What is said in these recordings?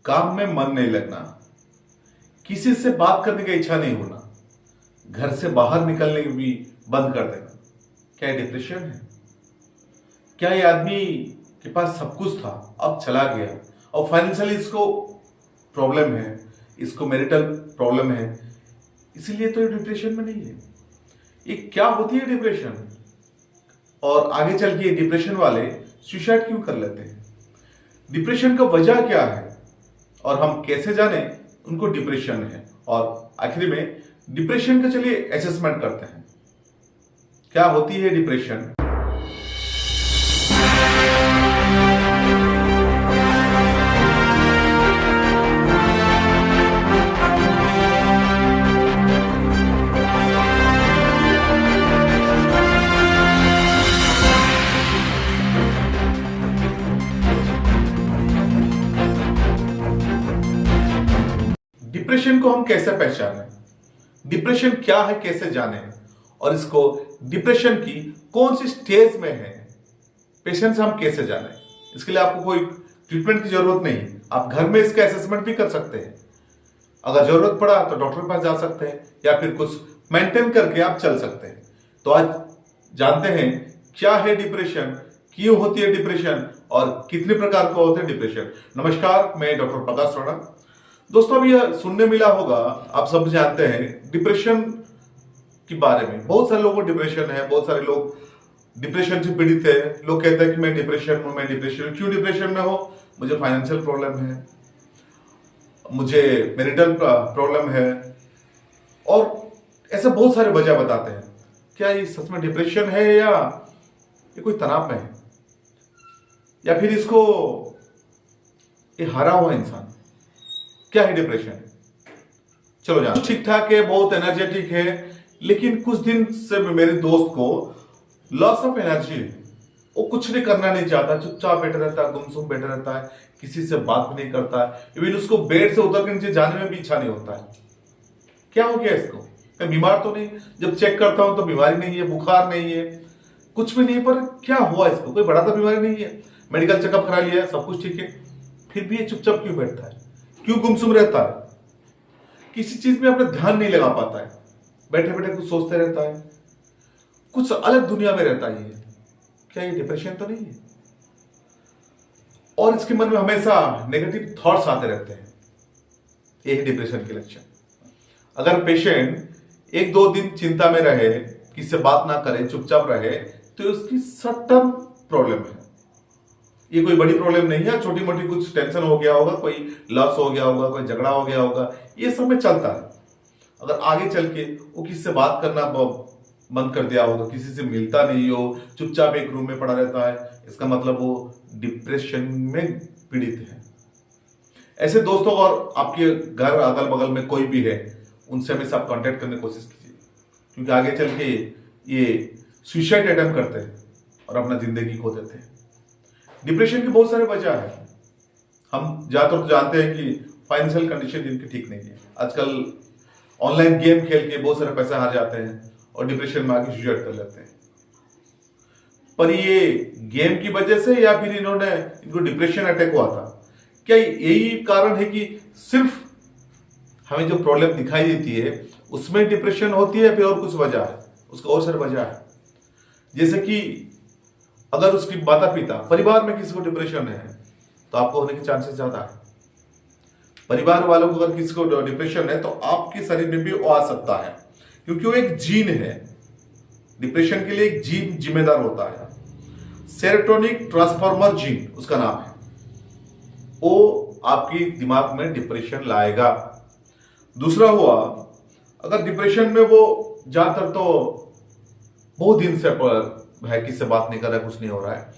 काम में मन नहीं लगना, किसी से बात करने की इच्छा नहीं होना, घर से बाहर निकलने भी बंद कर देना, क्या ये डिप्रेशन है? क्या ये आदमी के पास सब कुछ था, अब चला गया और फाइनेंशियली इसको प्रॉब्लम है, इसको मैरिटल प्रॉब्लम है, इसीलिए तो ये डिप्रेशन में नहीं है। ये क्या होती है डिप्रेशन, और आगे चल के डिप्रेशन वाले सुसाइड क्यों कर लेते हैं? डिप्रेशन का वजह क्या है और हम कैसे जाने उनको डिप्रेशन है? और आखिर में डिप्रेशन का चलिए असेसमेंट करते हैं, क्या होती है डिप्रेशन। डिप्रेशन को हम कैसे पहचानें, डिप्रेशन क्या है कैसे जानें, और इसको डिप्रेशन की कौन सी स्टेज में है पेशेंट से हम कैसे जानें? इसके लिए आपको कोई ट्रीटमेंट की जरूरत नहीं, आप घर में इसका असेसमेंट भी कर सकते हैं। अगर जरूरत पड़ा तो डॉक्टर के पास जा सकते हैं या फिर कुछ मेंटेन करके आप चल सकते हैं। तो आज जानते हैं क्या है डिप्रेशन, क्यों होती है डिप्रेशन और कितने प्रकार का होता है डिप्रेशन। नमस्कार, मैं डॉक्टर प्रकाश राणा। दोस्तों, अभी यह सुनने मिला होगा, आप सब जानते हैं डिप्रेशन के बारे में। बहुत सारे लोगों को डिप्रेशन है, बहुत सारे लोग डिप्रेशन से पीड़ित है। लोग कहते हैं कि मैं डिप्रेशन में, मैं डिप्रेशन। क्यों डिप्रेशन में हो? मुझे फाइनेंशियल प्रॉब्लम है, मुझे मैरिटल प्रॉब्लम है, और ऐसे बहुत सारे वजह बताते हैं। क्या ये सच में डिप्रेशन है या ये कोई तनाव में है, या फिर इसको ये हारा हुआ इंसान? क्या है डिप्रेशन? चलो जान। ठीक ठाक है, बहुत एनर्जेटिक है, लेकिन कुछ दिन से मेरे दोस्त को लॉस ऑफ एनर्जी है। वो कुछ नहीं करना नहीं चाहता, चुपचाप बैठा रहता है, गुमसुम बैठा रहता है, किसी से बात भी नहीं करता है। इवन उसको बेड से उतर के नीचे जाने में भी इच्छा नहीं होता है। क्या हो गया इसको? मैं बीमार तो नहीं? जब चेक करता हूं तो बीमारी नहीं है, बुखार नहीं है, कुछ भी नहीं, पर क्या हुआ इसको? कोई बड़ा तो बीमारी नहीं है, मेडिकल चेकअप करा लिया, सब कुछ ठीक है, फिर भी ये चुपचाप क्यों बैठता है, क्यों गुमसुम रहता है? किसी चीज में अपना ध्यान नहीं लगा पाता है, बैठे बैठे कुछ सोचते रहता है, कुछ अलग दुनिया में रहता है। क्या ये डिप्रेशन तो नहीं है? और इसके मन में हमेशा नेगेटिव थॉट्स आते रहते हैं, ये है डिप्रेशन के लक्षण। अगर पेशेंट एक दो दिन चिंता में रहे, किसी से बात ना करे, चुपचाप रहे, तो उसकी शॉर्ट टर्म प्रॉब्लम है। ये कोई बड़ी प्रॉब्लम नहीं है, छोटी मोटी कुछ टेंशन हो गया होगा, कोई लॉस हो गया होगा, कोई झगड़ा हो गया होगा, ये सब में चलता है। अगर आगे चल के वो किसी से बात करना बंद कर दिया होगा, किसी से मिलता नहीं हो, चुपचाप एक रूम में पड़ा रहता है, इसका मतलब वो डिप्रेशन में पीड़ित है। ऐसे दोस्तों और आपके घर अगल बगल में कोई भी है, उनसे हमेशा आप कांटेक्ट करने की कोशिश कीजिए, क्योंकि आगे चल के ये सुसाइड अटेम्प्ट करते हैं और अपना जिंदगी खो देते हैं। डिप्रेशन की बहुत सारे वजह है। हम ज्यादातर तो जानते हैं कि फाइनेंशियल कंडीशन जिनकी ठीक नहीं है, आजकल ऑनलाइन गेम खेल के बहुत सारे पैसे हार जाते हैं और डिप्रेशन में आके सुसाइड कर लेते हैं। पर ये गेम की वजह से या फिर इनको डिप्रेशन अटैक हुआ था, क्या यही कारण है कि सिर्फ हमें जो प्रॉब्लम दिखाई देती है उसमें डिप्रेशन होती है, फिर और कुछ वजह है? उसका और सारी वजह है। जैसे कि अगर उसकी माता पिता, परिवार में किसी को डिप्रेशन है तो आपको होने के चांसेस ज्यादा है। परिवार वालों को अगर किसी को डिप्रेशन है तो आपके शरीर में भी वो आ सकता है, क्योंकि वो एक जीन है। डिप्रेशन के लिए एक जीन जिम्मेदार होता है, सेरोटोनिन ट्रांसफार्मर जीन उसका नाम है। वो आपकी दिमाग में डिप्रेशन लाएगा। दूसरा हुआ, अगर डिप्रेशन में वो ज्यादातर तो बहुत दिन से है, किसी से बात नहीं कर रहा है, कुछ नहीं हो रहा है,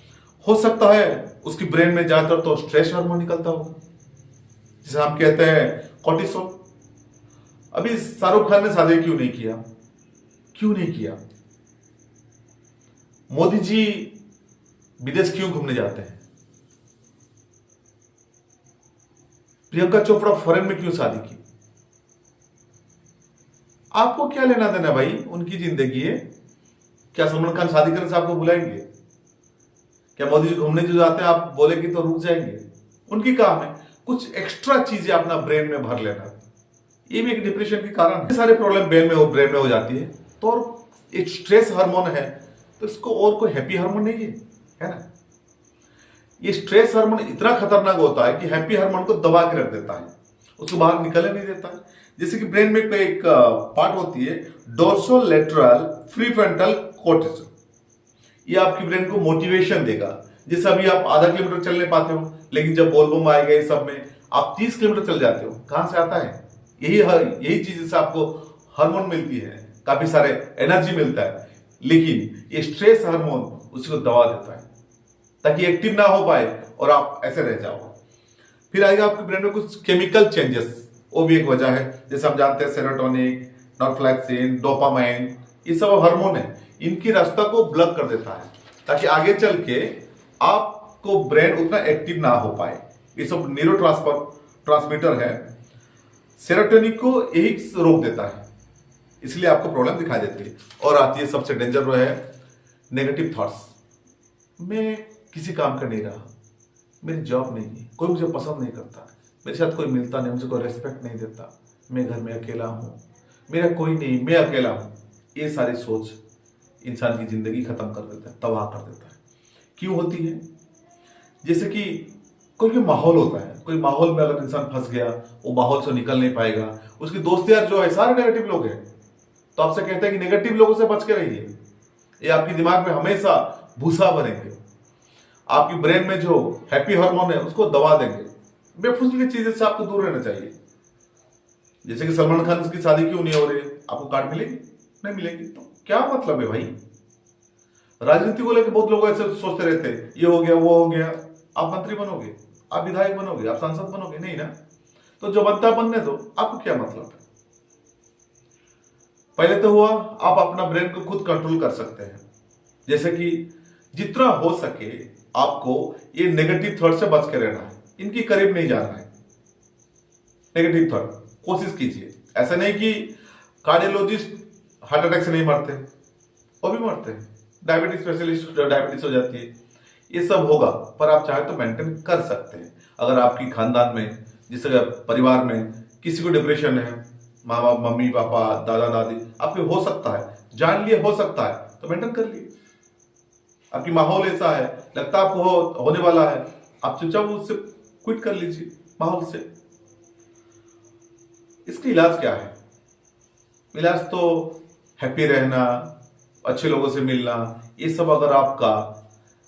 हो सकता है उसकी ब्रेन में ज्यादातर तो स्ट्रेस हार्मोन निकलता होगा, जिसे हम कहते हैं कॉर्टिसोल। अभी शाहरुख खान ने शादी क्यों नहीं किया? क्यों नहीं किया? मोदी जी विदेश क्यों घूमने जाते हैं? प्रियंका चोपड़ा फॉरेन में क्यों शादी की? आपको क्या लेना देना भाई, उनकी जिंदगी है। क्या सलमान खान शादी करने से आपको बुलाएंगे? क्या मोदी जी घूमने जो जाते हैं आप बोलेंगे तो रुक जाएंगे? उनकी काम है। कुछ एक्स्ट्रा चीजें अपना ब्रेन में भर लेना, ये भी एक डिप्रेशन के कारण है। सारे प्रॉब्लम ब्रेन में हो जाती है। तो और एक स्ट्रेस हार्मोन है, तो इसको और कोई हैप्पी हार्मोन नहीं है ना। ये स्ट्रेस हार्मोन इतना खतरनाक होता है कि हैप्पी हार्मोन को दबा के रख देता है, उसको बाहर निकलने नहीं देता है। जैसे कि ब्रेन में एक पार्ट होती है डोर्सोलेटरल प्रीफ्रंटल कॉर्टेक्स, ये आपकी ब्रेन को मोटिवेशन देगा। जैसे अभी आप आधा किलोमीटर चल नहीं पाते हो, लेकिन जब बोलबम आएगा ये सब में आप 30 किलोमीटर चल जाते हो। कहां से आता है? यही चीज से आपको हार्मोन मिलती है, काफी सारे एनर्जी मिलता है। लेकिन ये स्ट्रेस हार्मोन उसको दबा देता है ताकि एक्टिव ना हो पाए और आप ऐसे रह जाओ। फिर आएगा आपके ब्रेन में कुछ केमिकल चेंजेस, वो भी एक वजह है। जैसे हम जानते हैं सेरोटोनिन, नॉर्फ्लैक्सिन, डोपामाइन, ये सब हार्मोन है, इनकी रास्ता को ब्लॉक कर देता है ताकि आगे चल के आपको ब्रेन उतना एक्टिव ना हो पाए। ये सब न्यूरो ट्रांसमीटर है, सेरोटोनिन को यही रोक देता है, इसलिए आपको प्रॉब्लम दिखाई देती है। और आती है सबसे डेंजर वो है नेगेटिव थॉट्स। मैं किसी काम का नहीं रहा, मेरी जॉब नहीं है, कोई मुझे पसंद नहीं करता, मेरे साथ कोई मिलता नहीं, मुझे कोई रेस्पेक्ट नहीं देता, मैं घर में अकेला हूं, मेरा कोई नहीं, मैं अकेला हूं। ये सारी सोच इंसान की जिंदगी खत्म कर देता है, तबाह कर देता है। क्यों होती है? जैसे कि कोई माहौल होता है, कोई माहौल में अगर इंसान फंस गया, वो माहौल से निकल नहीं पाएगा, उसके दोस्त यार जो है सारे नेगेटिव लोग हैं, तो आपसे कहते हैं कि नेगेटिव लोगों से बच के रहिए, ये आपके दिमाग में हमेशा भूसा बनेंगे। आपकी ब्रेन में जो हैप्पी हार्मोन है उसको दबा देंगे। बेफजूल की चीजें से आपको दूर रहना चाहिए। जैसे कि सलमान खान की शादी क्यों नहीं हो रही है? आपको कार्ड मिलेगी? नहीं मिलेगी, तो क्या मतलब है भाई? राजनीति को लेकर बहुत लोग ऐसे सोचते रहते हैं, ये हो गया वो हो गया। आप मंत्री बनोगे, आप विधायक बनोगे, आप सांसद बनोगे? नहीं ना। तो जो बनता बनने दो, आपको क्या मतलब है? पहले तो हुआ आप अपना ब्रेन को खुद कंट्रोल कर सकते हैं। जैसे कि जितना हो सके आपको ये नेगेटिव थॉट से बच के रहना है, इनकी करीब नहीं जाना है। नेगेटिव थॉट कोशिश कीजिए। ऐसा नहीं कि कार्डियोलॉजिस्ट हार्ट अटैक से नहीं मरते, वो भी मरते हैं। डायबिटीज स्पेशलिस्ट डायबिटीज हो जाती है, ये सब होगा, पर आप चाहे तो मेंटेन कर सकते हैं। अगर आपकी खानदान में, जिस परिवार में किसी को डिप्रेशन है, माँ बाप, मम्मी पापा, दादा दादी, आपके हो सकता है, जान लिए हो सकता है, तो मेंटेन कर लिए। आपकी माहौल ऐसा है, लगता है आपको होने वाला है, आप चुपचाप उससे क्विट कर लीजिए माहौल से। इसका इलाज क्या है? इलाज तो हैप्पी रहना, अच्छे लोगों से मिलना, ये सब अगर आपका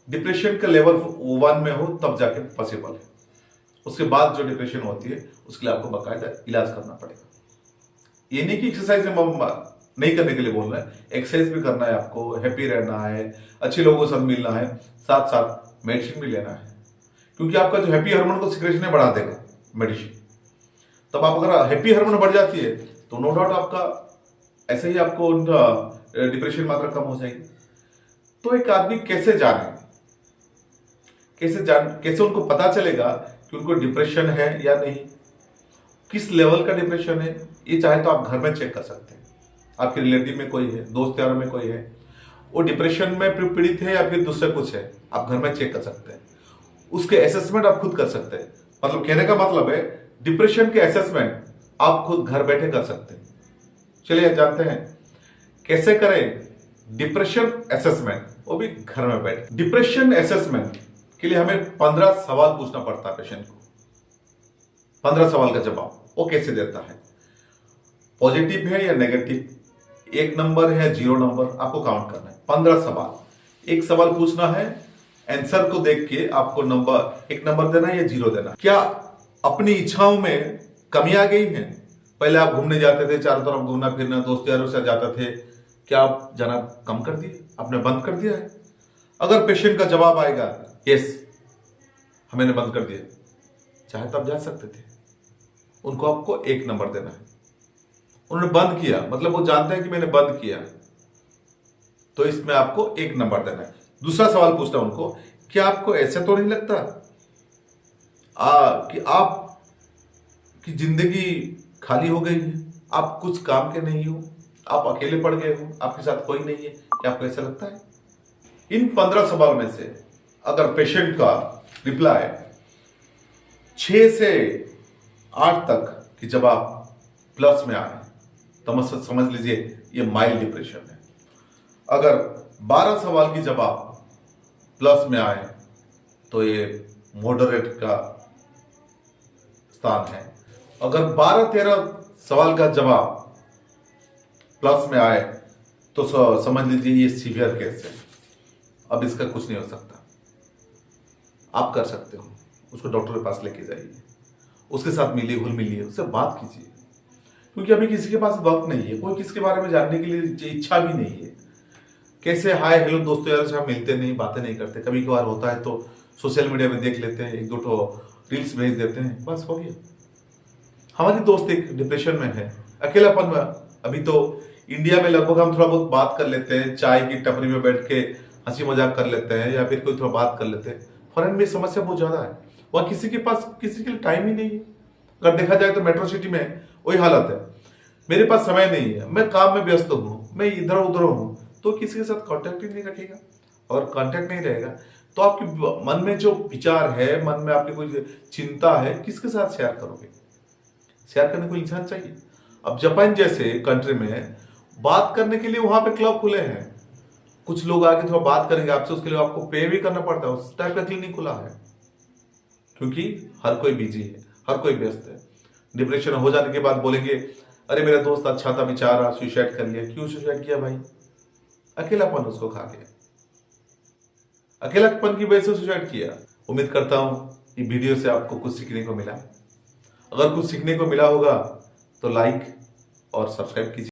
डिप्रेशन का लेवल 1 में हो तब जाके पॉसिबल है। उसके बाद जो डिप्रेशन होती है उसके लिए आपको बाकायदा इलाज करना पड़ेगा। ये नहीं कि एक्सरसाइज नहीं करने के लिए बोल रहा है, एक्सरसाइज भी करना है आपको, हैप्पी रहना है, अच्छे लोगों से मिलना है, साथ साथ मेडिसिन भी लेना है। क्योंकि आपका जो हैप्पी हार्मोन को सिक्रेशन है बढ़ा देगा मेडिसिन। तब आप अगर हैप्पी हार्मोन बढ़ जाती है तो नो डाउट आपका ऐसे ही आपको डिप्रेशन मात्रा कम हो जाएगी। तो एक आदमी कैसे उनको पता चलेगा कि उनको डिप्रेशन है या नहीं, किस लेवल का डिप्रेशन है? ये चाहे तो आप घर में चेक कर सकते हैं। आपके रिलेटिव में कोई है, दोस्त यारों में कोई है, वो डिप्रेशन में पीड़ित है या फिर दूसरा कुछ है, आप घर में चेक कर सकते हैं। उसके असेसमेंट आप खुद कर सकते हैं। मतलब कहने का मतलब है डिप्रेशन के असेसमेंट आप खुद घर बैठे कर सकते हैं। चलिए जानते हैं कैसे करें डिप्रेशन असेसमेंट, वो भी घर में बैठे। डिप्रेशन असेसमेंट के लिए हमें 15 सवाल पूछना पड़ता है पेशेंट को। 15 सवाल का जवाब वो कैसे देता है, पॉजिटिव है या नेगेटिव, 1 नंबर है 0 नंबर, आपको काउंट करना है। 15 सवाल, एक सवाल पूछना है, आंसर को देख के आपको एक नंबर देना है या 0 देना। क्या अपनी इच्छाओं में कमी आ गई है? पहले आप घूमने जाते थे, चारों तरफ घूमना फिरना, दोस्त यारों से जाते थे, क्या आप जाना कम कर दिए, आपने बंद कर दिया है? अगर पेशेंट का जवाब आएगा यस, हमने बंद कर दिया, चाहे तो आप जा सकते थे, उनको आपको 1 नंबर देना है। उन्होंने बंद किया, मतलब वो जानते हैं कि मैंने बंद किया, तो इसमें आपको 1 नंबर देना है। दूसरा सवाल पूछना उनको, क्या आपको ऐसे तो नहीं लगता कि आप की जिंदगी खाली हो गई है, आप कुछ काम के नहीं हो, आप अकेले पड़ गए हो, आपके साथ कोई नहीं है, क्या आपको ऐसा लगता है? इन 15 सवाल में से अगर पेशेंट का रिप्लाई 6 से 8 तक कि जब आप प्लस में आए तो समझ लीजिए ये माइल्ड डिप्रेशन है। अगर 12 सवाल की जब आप प्लस में आए तो ये मॉडरेट का स्थान है। अगर 12-13 सवाल का जवाब प्लस में आए तो समझ लीजिए ये सीवियर केस है, अब इसका कुछ नहीं हो सकता। आप कर सकते हो, उसको डॉक्टर के पास लेके जाइए, उसके साथ मिलिए, घुल मिलिए, उससे बात कीजिए, क्योंकि अभी किसी के पास वक्त नहीं है, कोई किसी के बारे में जानने के लिए इच्छा भी नहीं है। कैसे हाय हेलो दोस्तों यार से हम मिलते नहीं, बातें नहीं करते, कभी कभार होता है तो सोशल मीडिया में देख लेते हैं, एक दो ठो रील्स भेज देते हैं, बस हो गया। हमारी दोस्त एक डिप्रेशन में है, अकेलापन में। अभी तो इंडिया में लगभग हम थोड़ा बहुत बात कर लेते हैं, चाय की टपरी में बैठ के हंसी मजाक कर लेते हैं या फिर कोई थोड़ा बात कर लेते हैं। फॉरेन में समस्या बहुत ज्यादा है, वहां किसी के पास किसी के लिए टाइम ही नहीं है। अगर देखा जाए तो मेट्रो सिटी में वही हालत है, मेरे पास समय नहीं है, मैं काम में व्यस्त हूँ, मैं इधर उधर हूँ, तो किसी के साथ कांटेक्ट ही नहीं रखेगा। और कांटेक्ट नहीं रहेगा तो आपके मन में जो विचार है, मन में आपकी कोई चिंता है, किसके साथ शेयर करोगे? शेयर करने को इंसान चाहिए। अब जापान जैसे कंट्री में बात करने के लिए वहां पे क्लब खुले हैं, कुछ लोग आके थोड़ा बात करेंगे आपसे, उसके लिए आपको पे भी करना पड़ता है, उस टाइप का क्लिनिक खुला है, क्योंकि हर कोई बिजी है, हर कोई व्यस्त है। डिप्रेशन हो जाने के बाद बोलेंगे अरे मेरा दोस्त अच्छा था, बेचारा सुसाइड कर लिया। क्यों सुसाइड किया भाई? अकेलापन उसको खा गया, अकेलापन की वजह से सुसाइड किया। उम्मीद करता हूं ये वीडियो से आपको कुछ सीखने को मिला। अगर कुछ सीखने को मिला होगा तो लाइक और सब्सक्राइब कीजिए।